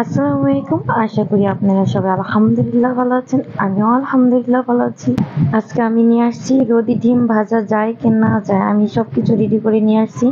আসসালামু আলাইকুম। আশা করি আপনারা সবাই আলহামদুলিল্লাহ ভালো আছেন। আমিও আলহামদুলিল্লাহ ভালো আছি। আজকে আমি নিয়ে আসছি রোদি ডিম ভাজা যায় কি না যায়, আমি সবকিছু রেডি করে নিয়ে আসছি।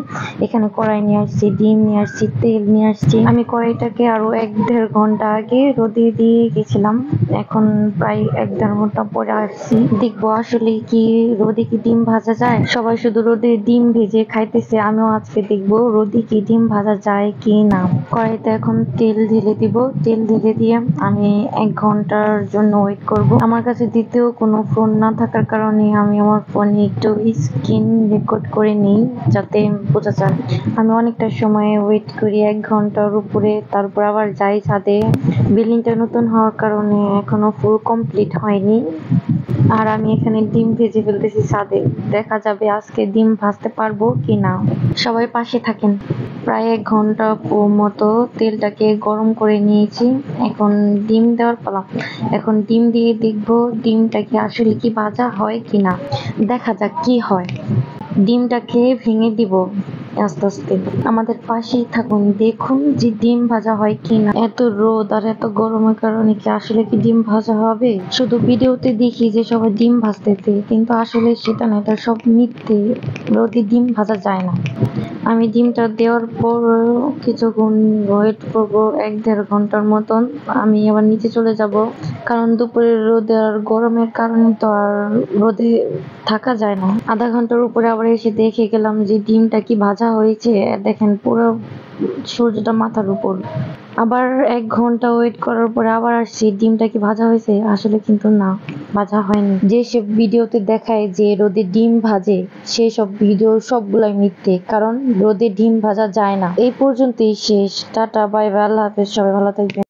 এখানে কড়াই নিয়ে আসছি, ডিম নিয়ে আসছি, তেল নিয়ে আসছি। আমি কড়াইটাকে আরো 1-1.5 ঘন্টা আগে রোদে দিয়ে গেছিলাম। এখন প্রায় 1-1.5 ঘন্টা পরে আসছি, দেখবো আসলে কি রোদে কি ডিম ভাজা যায়। সবাই শুধু রোদে ডিম ভেজে খাইতেছে, আমিও আজকে দেখবো রোদে কি ডিম ভাজা যায় কি না। কড়াইতে এখন তেল ঢেলে দিব। তেল ঢেলে দিয়ে আমি 1 ঘন্টার জন্য ওয়েট করব। আমার কাছে দ্বিতীয় কোনো ফোন না থাকার কারণে আমি আমার ফোনে একটু স্ক্রিন রেকর্ড করে নিই যাতে বোঝা যায়। আমি অনেকটা সময় ওয়েট করি, 1 ঘন্টার উপরে। তারপর আবার যাই ছাদে। বিল্ডিংটা নতুন হওয়ার কারণে এখনো ফুল কমপ্লিট হয়নি। আর আমি এখানে ডিম ভেজে ফেলতেছি ছাদে। দেখা যাবে আজকে ডিম ভাজতে পারবো কিনা। সবাই পাশে থাকেন। প্রায় 1 ঘন্টা মতো তেলটাকে গরম করে নিয়েছি। এখন ডিম দেওয়ার পালা। এখন ডিম দিয়ে দেখবো ডিমটা কি আসলে কি ভাজা হয় কিনা। দেখা যাক কি হয়। ডিমটাকে ভেঙে দিব আস্তে আস্তে। আমাদের পাশেই থাকুন, দেখুন যে ডিম ভাজা হয় কিনা। এত রোদ আর এত গরমের কারণে কি আসলে কি ডিম ভাজা হবে? শুধু ভিডিওতে দেখি যে সবাই ডিম ভাজতেছে, কিন্তু আসলে সেটা না, এটা সব মিথ্যে। রোদে ডিম ভাজা যায় না। আমি ডিমটা দেওয়ার পর কিছুক্ষণ ওয়েট করবো, 1-1.5 ঘন্টার মতন। আমি আবার নিচে চলে যাব, কারণ দুপুরের রোদে আর গরমের কারণে তো আর রোদে থাকা যায় না। আধা ঘন্টার উপরে আবার এসে দেখে গেলাম যে ডিমটা কি ভাজা হয়েছে। দেখেন পুরো সূর্যটা মাথার উপর। আবার 1 ঘন্টা ওয়েট করার পরে আবার আসছি, ডিমটা কি ভাজা হয়েছে? আসলে কিন্তু না, ভাজা হয়নি। যেসব ভিডিওতে দেখায় যে রোদে ডিম ভাজে, সেই সব ভিডিও সবগুলাই মিথ্যে, কারণ রোদে ডিম ভাজা যায় না। এই পর্যন্তই শেষ। টাটা, বাই বাই, আল্লাহ হাফেজ। সবাই ভালো থাকবেন।